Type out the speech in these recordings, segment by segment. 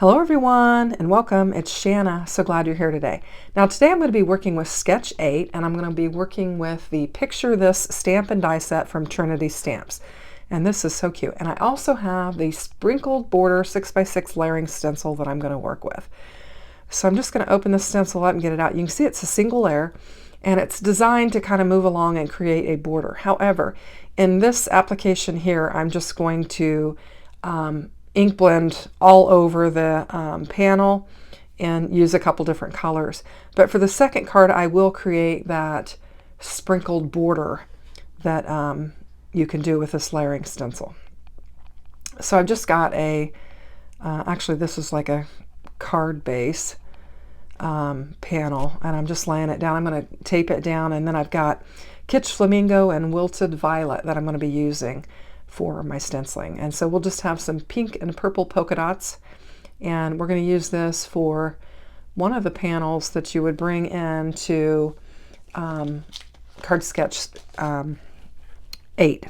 Hello everyone and welcome. It's Shanna. So glad you're here today. Now today I'm going to be working with Sketch 8 and I'm going to be working with the Picture This stamp and die set from Trinity Stamps. And this is so cute. And I also have the sprinkled border 6x6 layering stencil that I'm going to work with. So I'm just going to open this stencil up and get it out. You can see it's a single layer and it's designed to kind of move along and create a border. However, in this application here, I'm just going to ink blend all over the panel and use a couple different colors. But for the second card, I will create that sprinkled border that you can do with this layering stencil. So I've just got a, actually this is like a card base panel, and I'm just laying it down. I'm going to tape it down, and then I've got Kitsch Flamingo and Wilted Violet that I'm going to be using for my stenciling. And so we'll just have some pink and purple polka dots, and we're going to use this for one of the panels that you would bring into Card Sketch 8,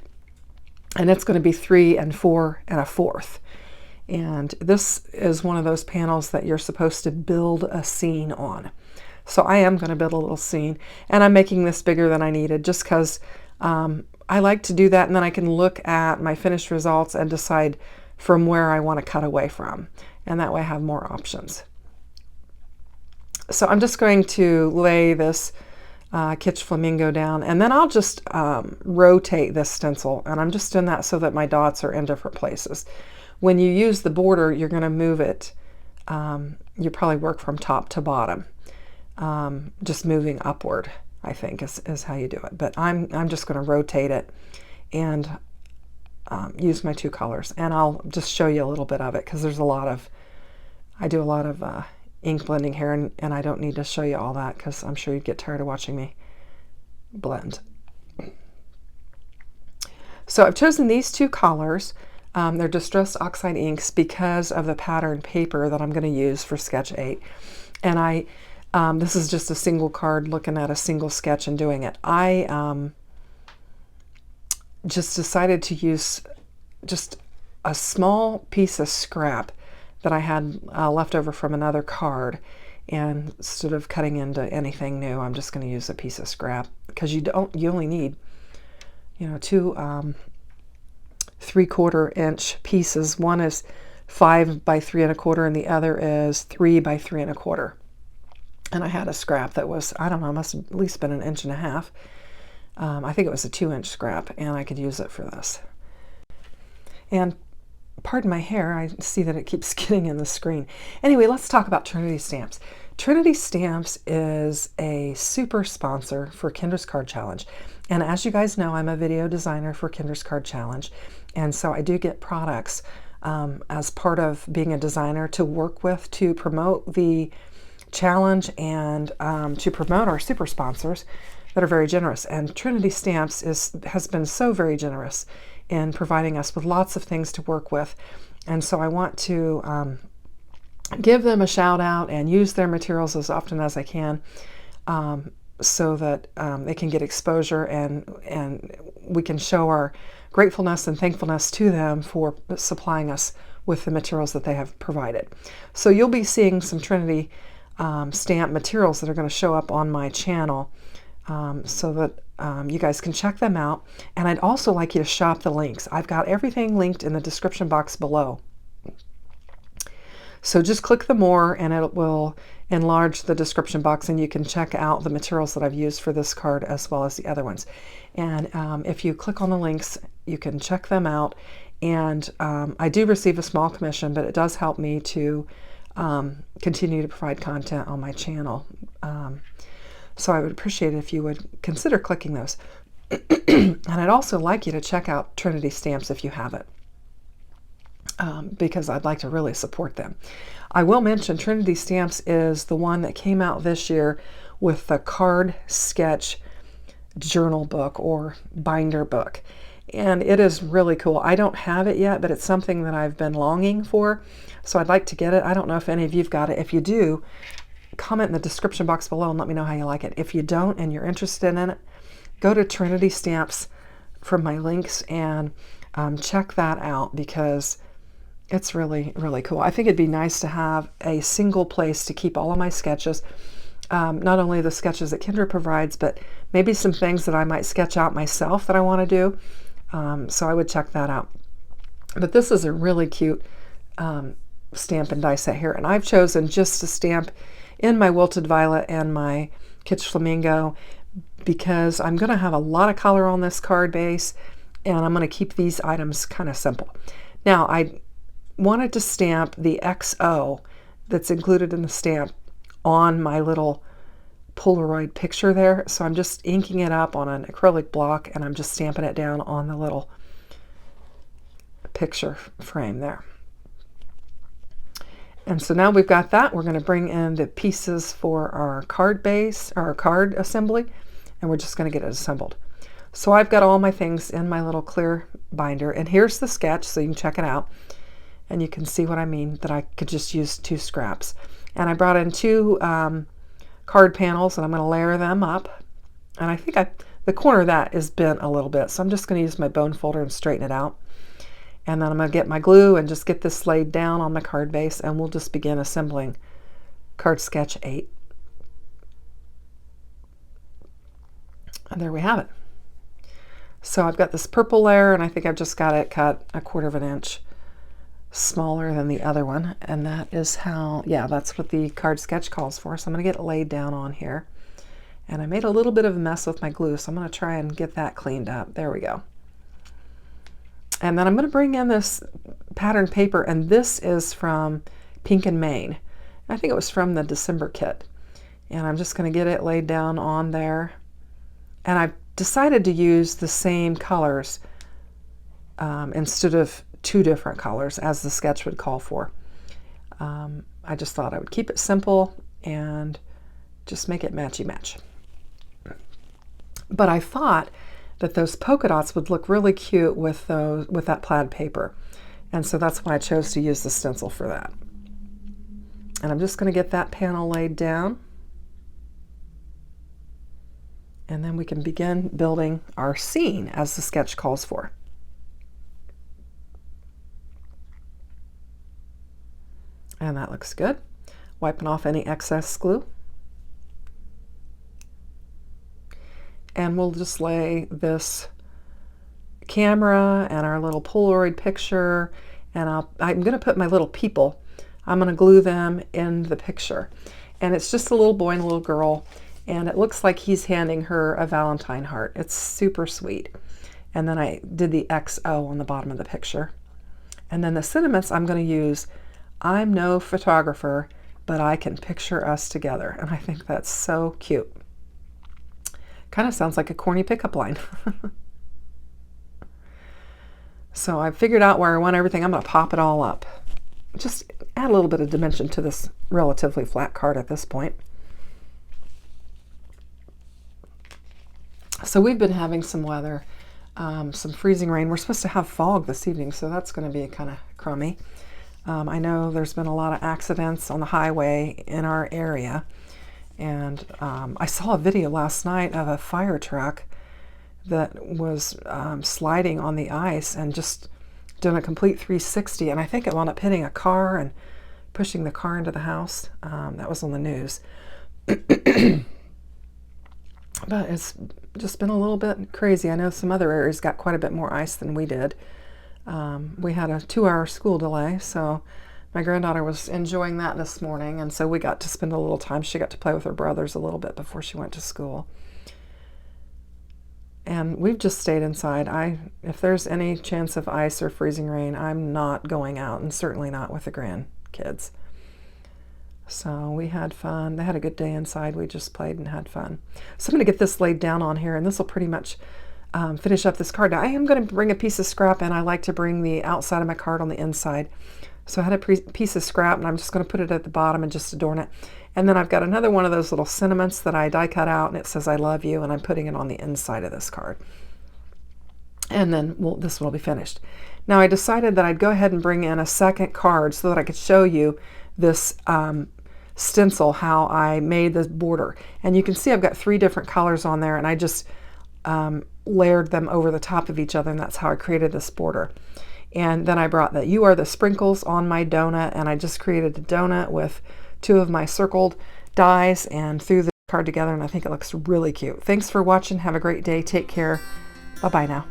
and it's going to be 3 and 4 and a fourth. And this is one of those panels that you're supposed to build a scene on. So I am going to build a little scene, and I'm making this bigger than I needed just because I like to do that, and then I can look at my finished results and decide from where I want to cut away from, and that way I have more options. So I'm just going to lay this Kitsch Flamingo down, and then I'll just rotate this stencil, and I'm just doing that so that my dots are in different places. When you use the border, you're going to move it, you probably work from top to bottom, just moving upward, I think is how you do it. But I'm just going to rotate it and use my two colors, and I'll just show you a little bit of it because there's a lot of, I do a lot of ink blending here, and I don't need to show you all that because I'm sure you'd get tired of watching me blend. So I've chosen these two colors. They're distressed oxide inks because of the pattern paper that I'm going to use for Sketch 8. And this is just a single card looking at a single sketch and doing it. I just decided to use just a small piece of scrap that I had left over from another card, and instead of cutting into anything new, I'm just going to use a piece of scrap because you only need, you know, two 3/4 inch pieces. One is 5 by 3 1/4 and the other is 3 by 3 1/4. And I had a scrap that was, I don't know, must have at least been 1.5 inches. I think it was a 2-inch scrap, and I could use it for this. And pardon my hair, I see that it keeps getting in the screen. Anyway, let's talk about Trinity Stamps. Trinity Stamps is a super sponsor for Kinder's Card Challenge. And as you guys know, I'm a video designer for Kinder's Card Challenge. And so I do get products as part of being a designer to work with to promote the challenge and to promote our super sponsors that are very generous. And Trinity Stamps has been so very generous in providing us with lots of things to work with. And so I want to give them a shout out and use their materials as often as I can so that they can get exposure, and we can show our gratefulness and thankfulness to them for supplying us with the materials that they have provided. So you'll be seeing some Trinity stamp materials that are going to show up on my channel so that you guys can check them out. And I'd also like you to shop the links. I've got everything linked in the description box below. So just click the more and it will enlarge the description box, and you can check out the materials that I've used for this card as well as the other ones. And if you click on the links, you can check them out. And I do receive a small commission, but it does help me to continue to provide content on my channel. So I would appreciate it if you would consider clicking those. And I'd also like you to check out Trinity Stamps if you haven't, because I'd like to really support them. I will mention Trinity Stamps is the one that came out this year with the Card Sketch journal book or binder book. And it is really cool. I don't have it yet, but it's something that I've been longing for. So I'd like to get it. I don't know if any of you've got it. If you do, comment in the description box below and let me know how you like it. If you don't and you're interested in it, go to Trinity Stamps from my links and check that out, because It's really, really cool. I think it'd be nice to have a single place to keep all of my sketches. Not only the sketches that Kendra provides, but maybe some things that I might sketch out myself that I want to do. So I would check that out. But this is a really cute stamp and die set here. And I've chosen just to stamp in my Wilted Violet and my Kitsch Flamingo because I'm going to have a lot of color on this card base, and I'm going to keep these items kind of simple. Now, I wanted to stamp the XO that's included in the stamp on my little Polaroid picture there. So I'm just inking it up on an acrylic block, and I'm just stamping it down on the little picture frame there. And so now we've got that. We're going to bring in the pieces for our card base, our card assembly, and we're just going to get it assembled. So I've got all my things in my little clear binder, and here's the sketch so you can check it out. And you can see what I mean, that I could just use 2 scraps. And I brought in 2 card panels, and I'm going to layer them up. And I think the corner of that is bent a little bit, so I'm just going to use my bone folder and straighten it out. And then I'm going to get my glue and just get this laid down on my card base, and we'll just begin assembling card sketch 8. And there we have it. So I've got this purple layer, and I think I've just got it cut 1/4 inch smaller than the other one, and that is how, yeah, that's what the card sketch calls for. So I'm going to get it laid down on here, and I made a little bit of a mess with my glue, so I'm going to try and get that cleaned up. There we go. And then I'm going to bring in this pattern paper, and this is from Pink and Maine. I think it was from the December kit, and I'm just going to get it laid down on there. And I've decided to use the same colors instead of 2 different colors as the sketch would call for. I just thought I would keep it simple and just make it matchy match. But I thought that those polka dots would look really cute with that plaid paper, and so that's why I chose to use the stencil for that. And I'm just going to get that panel laid down, and then we can begin building our scene as the sketch calls for. And that looks good. Wiping off any excess glue. And we'll just lay this camera and our little Polaroid picture, and I'm going to put my little people, I'm going to glue them in the picture. And it's just a little boy and a little girl, and it looks like he's handing her a Valentine heart. It's super sweet. And then I did the XO on the bottom of the picture. And then the sentiments I'm going to use, I'm no photographer, but I can picture us together. And I think that's so cute. Kind of sounds like a corny pickup line. So I figured out where I want everything. I'm going to pop it all up. Just add a little bit of dimension to this relatively flat card at this point. So we've been having some weather, some freezing rain. We're supposed to have fog this evening, so that's going to be kind of crummy. I know there's been a lot of accidents on the highway in our area, and I saw a video last night of a fire truck that was sliding on the ice and just doing a complete 360, and I think it wound up hitting a car and pushing the car into the house. That was on the news. But it's just been a little bit crazy. I know some other areas got quite a bit more ice than we did. We had a 2-hour school delay, so my granddaughter was enjoying that this morning, and so we got to spend a little time. She got to play with her brothers a little bit before she went to school. And we've just stayed inside. If there's any chance of ice or freezing rain, I'm not going out, and certainly not with the grandkids. So we had fun. They had a good day inside. We just played and had fun. So I'm going to get this laid down on here, and this will pretty much finish up this card. Now I am going to bring a piece of scrap, and I like to bring the outside of my card on the inside. So I had a piece of scrap, and I'm just going to put it at the bottom and just adorn it. And then I've got another one of those little sentiments that I die cut out, and it says I love you, and I'm putting it on the inside of this card. And then this one will be finished. Now I decided that I'd go ahead and bring in a second card so that I could show you this stencil, how I made this border. And you can see I've got 3 different colors on there, and I just layered them over the top of each other, and that's how I created this border. And then I brought the "You Are the Sprinkles" on my donut, and I just created a donut with 2 of my circled dies and threw the card together, and I think it looks really cute. Thanks for watching. Have a great day. Take care. Bye-bye now.